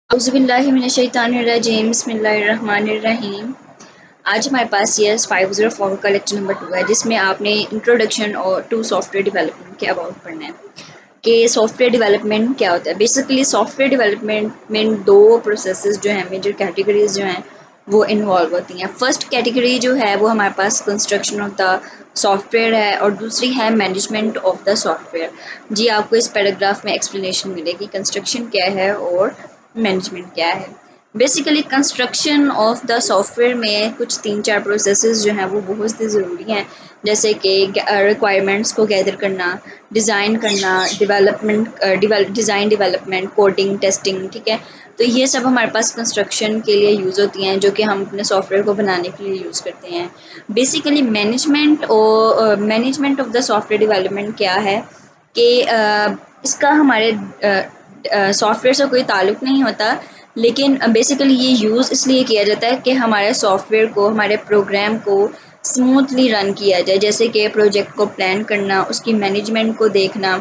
औज़ुबिल्लाहिमिनश्शैतानिर्रजीम बिस्मिल्लाहिर्रहमानिर्रहीम। आज हमारे पास CS 504 का लेक्चर नंबर 2 है, जिसमें आपने इंट्रोडक्शन और टू सॉफ्टवेयर डेवलपमेंट के अबाउट पढ़ना है कि सॉफ्टवेयर डेवलपमेंट क्या होता है। बेसिकली सॉफ्टवेयर डेवलपमेंट में दो प्रोसेसेस जो हैं, मेजर कैटेगरीज जो हैं वो इन्वॉल्व होती हैं। फर्स्ट कैटेगरी जो है वो हमारे पास कंस्ट्रक्शन ऑफ द सॉफ्टवेयर है और दूसरी है मैनेजमेंट ऑफ द सॉफ्टवेयर। जी, आपको इस पैराग्राफ में एक्सप्लेनेशन मिलेगी कंस्ट्रक्शन क्या है और मैनेजमेंट क्या है। Basically construction of the software में कुछ 3-4 प्रोसेसेस जो हैं वो बहुत ही ज़रूरी हैं, जैसे कि रिक्वायरमेंट्स को गैदर करना, डिज़ाइन करना, डिज़ाइन डेवलपमेंट, कोडिंग, टेस्टिंग, ठीक है। तो ये सब हमारे पास कंस्ट्रक्शन के लिए यूज़ होती हैं, जो कि हम अपने सॉफ्टवेयर को बनाने के लिए यूज़ करते हैं। Basically management of the software development क्या है कि इसका हमारे सॉफ्टवेयर से कोई ताल्लुक़ नहीं होता, लेकिन बेसिकली ये यूज़ इसलिए किया जाता है कि हमारे सॉफ्टवेयर को, हमारे प्रोग्राम को स्मूथली रन किया जाए। जैसे कि प्रोजेक्ट को प्लान करना, उसकी मैनेजमेंट को देखना,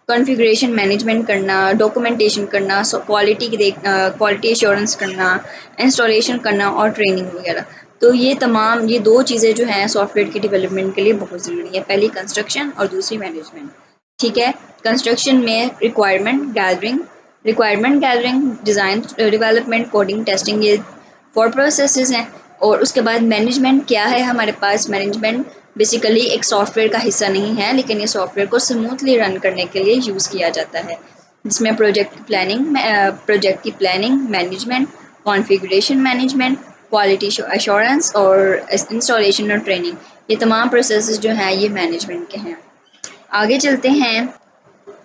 कॉन्फ़िगरेशन मैनेजमेंट करना, डॉक्यूमेंटेशन करना, क्वालिटी एश्योरेंस करना, इंस्टॉलेशन करना और ट्रेनिंग वगैरह। तो ये दो चीज़ें जो हैं सॉफ्टवेयर की डेवलपमेंट के लिए बहुत ज़रूरी है। पहली कंस्ट्रक्शन और दूसरी मैनेजमेंट, ठीक है। कंस्ट्रक्शन में requirement gathering, design development, coding, testing, ये 4 प्रोसेसेस हैं। और उसके बाद मैनेजमेंट क्या है हमारे पास। मैनेजमेंट बेसिकली एक सॉफ्टवेयर का हिस्सा नहीं है, लेकिन ये सॉफ्टवेयर को स्मूथली रन करने के लिए यूज़ किया जाता है, जिसमें प्रोजेक्ट की planning, management, configuration management, quality assurance और इंस्टॉलेशन और ट्रेनिंग, ये तमाम प्रोसेसेस जो हैं ये मैनेजमेंट के हैं। आगे चलते हैं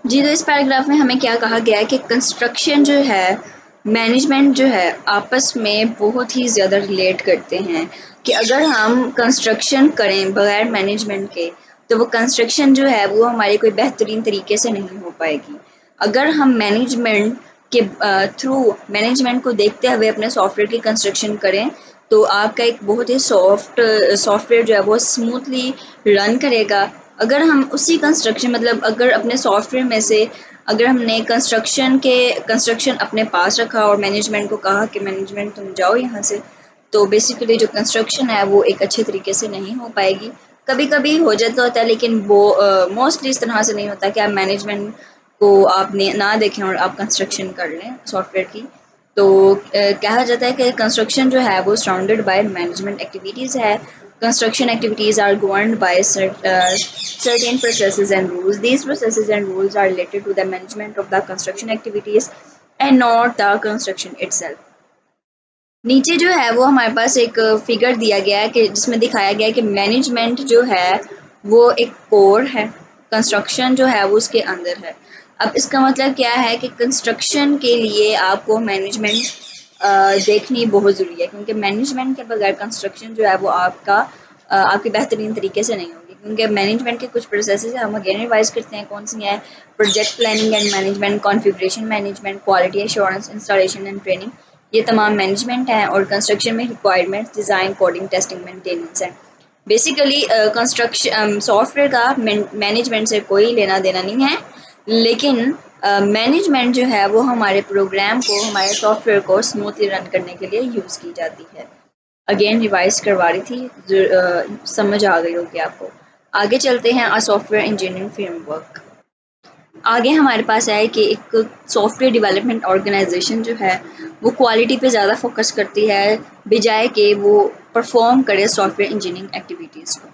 जी। तो इस पैराग्राफ में हमें क्या कहा गया है कि कंस्ट्रक्शन जो है, मैनेजमेंट जो है, आपस में बहुत ही ज़्यादा रिलेट करते हैं कि अगर हम कंस्ट्रक्शन करें बगैर मैनेजमेंट के, तो वो कंस्ट्रक्शन जो है वो हमारी कोई बेहतरीन तरीके से नहीं हो पाएगी। अगर हम मैनेजमेंट के थ्रू मैनेजमेंट को देखते हुए अपने सॉफ्टवेयर की कंस्ट्रक्शन करें, तो आपका एक बहुत ही सॉफ्टवेयर जो है वो स्मूथली रन करेगा। अगर हम उसी कंस्ट्रक्शन मतलब अगर अपने सॉफ्टवेयर में से अगर हमने कंस्ट्रक्शन अपने पास रखा और मैनेजमेंट को कहा कि मैनेजमेंट तुम जाओ यहाँ से, तो बेसिकली जो कंस्ट्रक्शन है वो एक अच्छे तरीके से नहीं हो पाएगी। कभी कभी हो जाता होता है, लेकिन वो मोस्टली इस तरह से नहीं होता कि आप मैनेजमेंट को आपने ना देखें और आप कंस्ट्रक्शन कर लें सॉफ्टवेयर की। तो कहा जाता है कि कंस्ट्रक्शन जो है वो सराउंडेड बाय मैनेजमेंट एक्टिविटीज़ है। Construction activities are governed by certain processes and rules. These processes and rules are related to the management of the construction activities and not the construction itself. नीचे जो है वो हमारे पास एक figure दिया गया है कि जिसमें दिखाया गया है कि मैनेजमेंट जो है वो एक कोर है, कंस्ट्रक्शन जो है वो उसके अंदर है। अब इसका मतलब क्या है कि कंस्ट्रक्शन के लिए आपको मैनेजमेंट देखनी बहुत ज़रूरी है, क्योंकि मैनेजमेंट के बगैर कंस्ट्रक्शन जो है वो आपकी बेहतरीन तरीके से नहीं होगी। क्योंकि मैनेजमेंट के कुछ प्रोसेसेस हम अगेन रिवाइज करते हैं, कौन सी हैं। Project planning and management, configuration management, quality assurance, installation and training, ये तमाम मैनेजमेंट हैं। और कंस्ट्रक्शन में requirements, design, coding, testing, maintenance है। बेसिकली कंस्ट्रक्शन सॉफ्टवेयर का मैनेजमेंट से कोई लेना देना नहीं है, लेकिन मैनेजमेंट जो है वो हमारे प्रोग्राम को, हमारे सॉफ्टवेयर को स्मूथली रन करने के लिए यूज़ की जाती है। अगेन रिवाइज करवा रही थी, समझ आ गई होगी आपको। आगे चलते हैं सॉफ्टवेयर इंजीनियरिंग फ्रेमवर्क। आगे हमारे पास है कि एक सॉफ्टवेयर डेवलपमेंट ऑर्गेनाइजेशन जो है वो क्वालिटी पे ज़्यादा फोकस करती है, बजाय कि वो परफॉर्म करे सॉफ्टवेयर इंजीनियरिंग एक्टिविटीज़ को,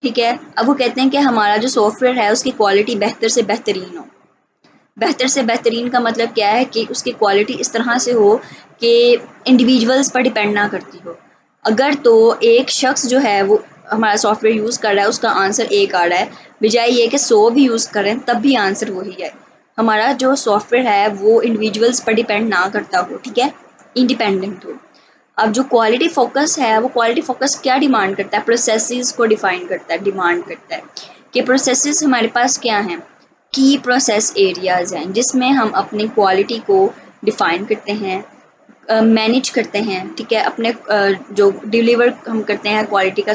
ठीक है। अब वो कहते हैं कि हमारा जो सॉफ्टवेयर है उसकी क्वालिटी बेहतर से बेहतरीन हो। बेहतर से बेहतरीन का मतलब क्या है कि उसकी क्वालिटी इस तरह से हो कि इंडिविजुअल्स पर डिपेंड ना करती हो। अगर तो एक शख्स जो है वो हमारा सॉफ्टवेयर यूज़ कर रहा है, उसका आंसर एक आ रहा है, बजाय ये कि 100 भी यूज़ करें तब भी आंसर वही है। हमारा जो सॉफ्टवेयर है वो इंडिविजुअल्स पर डिपेंड ना करता हो, ठीक है, इंडिपेंडेंट हो। अब जो क्वालिटी फोकस है, वो क्वालिटी फोकस क्या डिमांड करता है, प्रोसेसेस को डिफाइन करता है, डिमांड करता है कि प्रोसेसेस हमारे पास क्या हैं, की प्रोसेस एरियाज़ हैं, जिसमें हम अपनी क्वालिटी को डिफाइन करते हैं, मैनेज करते हैं, ठीक है। अपने जो डिलीवर हम करते हैं क्वालिटी का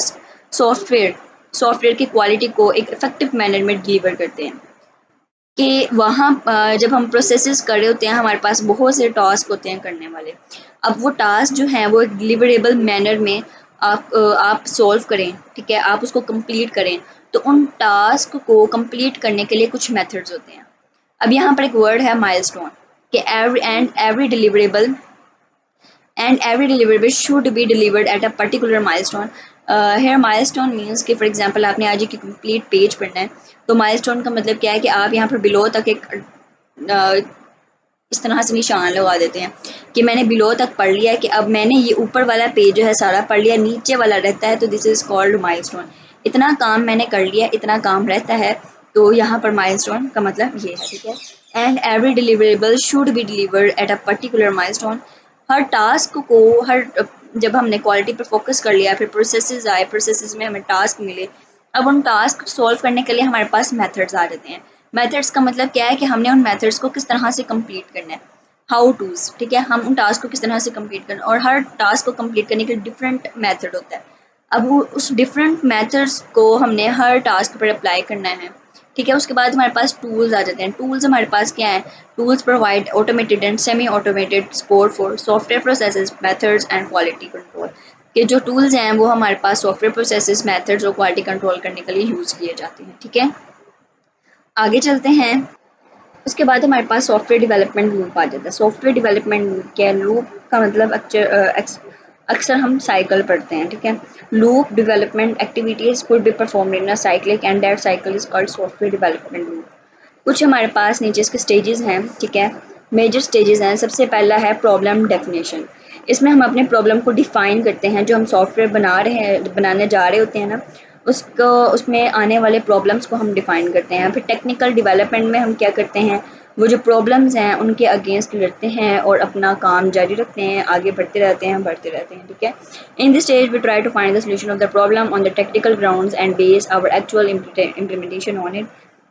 सॉफ्टवेयर की क्वालिटी को एक इफेक्टिव मैनर में डिलीवर करते हैं। कि वहाँ जब हम प्रोसेसेस कर रहे होते हैं हमारे पास बहुत से टास्क होते हैं करने वाले। अब वो टास्क जो हैं वो एक डिलीवरेबल मैनर में आप सॉल्व करें, ठीक है, आप उसको कंप्लीट करें। तो उन टास्क को कंप्लीट करने के लिए कुछ मेथड्स होते हैं। अब यहाँ पर एक वर्ड है माइलस्टोन, कि every deliverable should be delivered at a particular milestone. Here milestone means कि for example आपने आज एक complete पेज पढ़ना है, तो milestone का मतलब क्या है कि आप यहाँ पर बिलो तक एक इस तरह से निशान लगा देते हैं कि मैंने बिलो तक पढ़ लिया है, कि अब मैंने ये ऊपर वाला पेज जो है सारा पढ़ लिया, नीचे वाला रहता है, तो दिस इज़ कॉल्ड माइलस्टोन। इतना काम मैंने कर लिया, इतना काम रहता है, तो यहाँ पर माइलस्टोन का मतलब ये है, ठीक है। And every deliverable should be delivered at a particular milestone. Her task को हर जब हमने क्वालिटी पर फोकस कर लिया, फिर प्रोसेसेस आए, प्रोसेसेस में हमें टास्क मिले, अब उन टास्क सॉल्व करने के लिए हमारे पास मेथड्स आ जाते हैं। मेथड्स का मतलब क्या है कि हमने उन मेथड्स को किस तरह से कंप्लीट करना है, हाउ टूज, ठीक है, हम उन टास्क को किस तरह से कंप्लीट करना, और हर टास्क को कंप्लीट करने के लिए डिफरेंट मेथड होता है। अब वो उस डिफरेंट मेथड्स को हमने हर टास्क पर अप्लाई करना है, ठीक है। उसके बाद हमारे पास टूल्स आ जाते हैं। टूल्स हमारे पास क्या है? Tools provide automated and semi automated support for software processes, methods and quality control. के जो टूल्स हैं वो हमारे पास सॉफ्टवेयर प्रोसेसेस, मेथड्स और क्वालिटी कंट्रोल करने के लिए यूज़ किए जाते हैं, ठीक है। आगे चलते हैं। उसके बाद हमारे पास सॉफ्टवेयर डेवलपमेंट लूप आ जाता है। सॉफ्टवेयर डेवलपमेंट लूप क्या है? लूप का मतलब अक्सर हम साइकिल पढ़ते हैं, ठीक है। Loop development activities could be performed in a cyclic and that cycle is called software development loop. कुछ हमारे पास नीचे इसके स्टेजेस हैं, ठीक है, मेजर स्टेजेस हैं। सबसे पहला है प्रॉब्लम डेफिनेशन। इसमें हम अपने प्रॉब्लम को डिफाइन करते हैं, जो हम सॉफ्टवेयर बनाने जा रहे होते हैं ना, उसको उसमें आने वाले प्रॉब्लम्स को हम डिफाइन करते हैं। फिर टेक्निकल डेवलपमेंट में हम क्या करते हैं, वो जो प्रॉब्लम्स हैं उनके अगेंस्ट लड़ते हैं और अपना काम जारी रखते हैं, आगे बढ़ते रहते हैं, ठीक है। In this stage we try to find the solution of the problem on the technical grounds and base our actual implementation on it.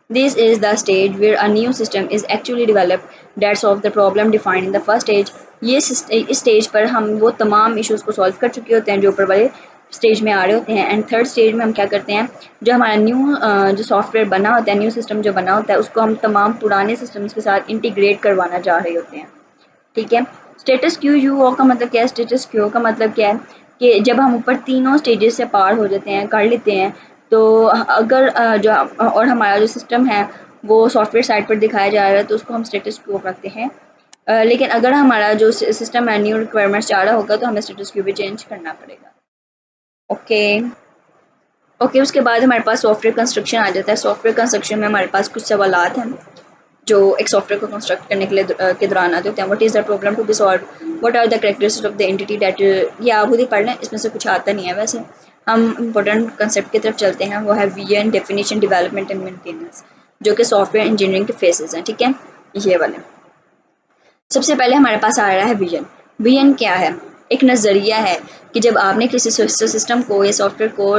This is the stage where a new system is actually developed that solves the problem defined in the first stage. इस stage पर हम वो तमाम issues को solve कर चुके होते हैं जो ऊपर वाले स्टेज में आ रहे होते हैं। एंड थर्ड स्टेज में हम क्या करते हैं, जो हमारा जो सॉफ्टवेयर बना होता है, न्यू सिस्टम जो बना होता है, उसको हम तमाम पुराने सिस्टम्स के साथ इंटीग्रेट करवाना चाह रहे होते हैं, ठीक है। स्टेटस क्यू यू का मतलब क्या है? स्टेटस क्यू का मतलब क्या है कि जब हम ऊपर तीनों स्टेजेस से पार हो जाते हैं, कर लेते हैं, तो अगर जो और हमारा जो सिस्टम है वो सॉफ्टवेयर साइट पर दिखाया जा रहा है, तो उसको हम स्टेटस क्यू रखते हैं। लेकिन अगर हमारा जो सिस्टम है न्यू रिक्वायरमेंट्स जा रहा होगा, तो हमें स्टेटस क्यू भी चेंज करना पड़ेगा। ओके। ओके, उसके बाद हमारे पास सॉफ्टवेयर कंस्ट्रक्शन आ जाता है। सॉफ्टवेयर कंस्ट्रक्शन में हमारे पास कुछ सवालात हैं जो एक सॉफ्टवेयर को कंस्ट्रक्ट करने के लिए के दौरान आते होते हैं। What is the problem to be solve, what are the characteristics of the entity that, ये आप खुद ही पढ़ लें, इसमें से कुछ आता नहीं है। वैसे हम इंपॉर्टेंट कंसेप्ट की तरफ चलते हैं, वो है vision, definition, development and maintenance, जो कि सॉफ्टवेयर इंजीनियरिंग के फेसेस हैं, ठीक है, ये वाले। सबसे पहले हमारे पास आ रहा है विजन। विजन क्या है? एक नज़रिया है कि जब आपने किसी सिस्टम को या सॉफ्टवेयर को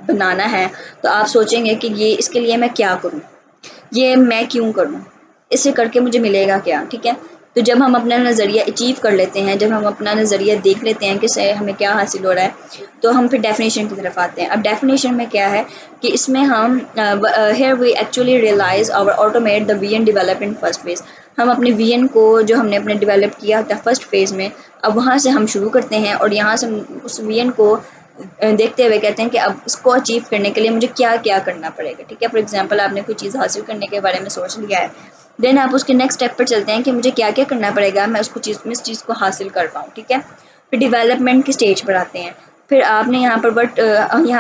बनाना है, तो आप सोचेंगे कि ये इसके लिए मैं क्या करूँ, ये मैं क्यों करूँ, इसे करके मुझे मिलेगा क्या, ठीक है। तो जब हम अपना नज़रिया अचीव कर लेते हैं, जब हम अपना नज़रिया देख लेते हैं कि से हमें क्या हासिल हो रहा है, तो हम फिर डेफिनेशन की तरफ आते हैं। अब डेफिनेशन में क्या है कि इसमें हम हेयर वी एक्चुअली रियलाइज और automate the vision develop in first phase. हम अपने विजन को जो हमने अपने डेवलप किया होता है फर्स्ट फेज़ में, अब वहाँ से हम शुरू करते हैं और यहाँ से हम उस विजन को देखते हुए कहते हैं कि अब इसको अचीव करने के लिए मुझे क्या क्या करना पड़ेगा, ठीक है। फॉर एग्जांपल आपने कोई चीज़ हासिल करने के बारे में सोच लिया है, देन आप उसके नेक्स्ट स्टेप पर चलते हैं कि मुझे क्या क्या करना पड़ेगा मैं इस चीज़ को हासिल कर पाऊँ, ठीक है। फिर डेवलपमेंट की स्टेज पर आते हैं। फिर आपने यहाँ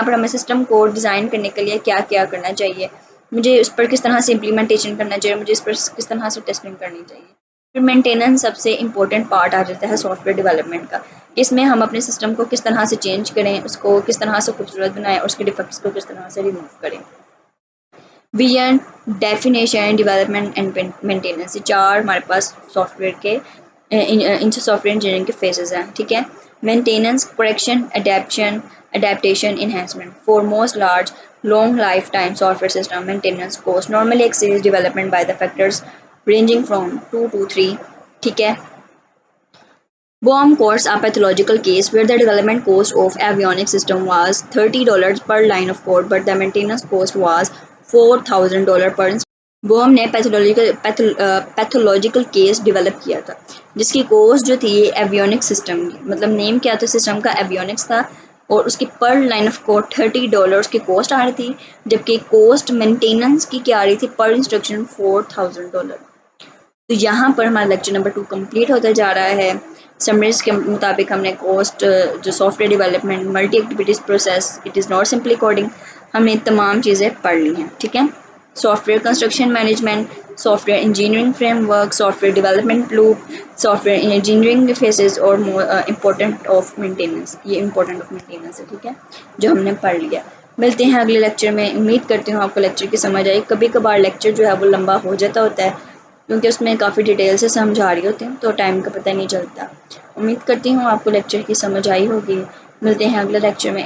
पर हमें सिस्टम को डिज़ाइन करने के लिए क्या क्या करना चाहिए, मुझे इस पर किस तरह से इम्प्लीमेंटेशन करना चाहिए, मुझे इस पर किस तरह से टेस्टिंग करनी चाहिए। फिर मेंटेनेंस सबसे इम्पोर्टेंट पार्ट आ जाता है सॉफ्टवेयर डेवलपमेंट का। इसमें हम अपने सिस्टम को किस तरह से चेंज करें, उसको किस तरह से खूबसूरत बनाएं और उसके डिफेक्ट्स को किस तरह से रिमूव करें। Vision, definition, development and maintenance, ये चार हमारे पास सॉफ्टवेयर के इनसे सॉफ्टवेयर इंजीनियरिंग के फेजेस हैं, ठीक है। Maintenance, correction, adaptation, enhancement. For most large, long lifetime software system, maintenance cost normally exceeds development by the factors ranging from 2 to 3, ठीक है। Bomb costs a pathological case where the development cost of avionics system was $30 per line of code, but the maintenance cost was $4,000 per installation. वो हमने pathological case develop किया था, जिसकी coast जो थी avionics system की, मतलब नेम क्या था सिस्टम का, एवियोनिक्स था, और उसकी पर लाइन ऑफ कोड $30 की कॉस्ट आ रही थी, जबकि कॉस्ट मेंटेनेंस की क्या आ रही थी पर इंस्ट्रक्शन $4000। तो यहाँ पर हमारा लेक्चर नंबर 2 कंप्लीट होता जा रहा है। समरीज के मुताबिक हमने कॉस्ट, जो software development, multi activities process, it is not simply coding, हमने तमाम चीज़ें पढ़ ली हैं। ठीक है, software construction management, software engineering framework, software development loop, software engineering faces और इम्पोर्टेंट ऑफ मेंटेनेंस, ये इम्पोर्टेंट ऑफ मेंटेनेंस है। ठीक है, जो हमने पढ़ लिया। मिलते हैं अगले लेक्चर में। उम्मीद करती हूँ आपको लेक्चर की समझ आई। कभी कभार लेक्चर जो है वो लंबा हो जाता होता है, क्योंकि उसमें काफ़ी डिटेल से समझा रही होती हूँ, तो टाइम का पता नहीं चलता। उम्मीद करती हूँ आपको लेक्चर की समझ आई होगी। मिलते हैं अगले लेक्चर में।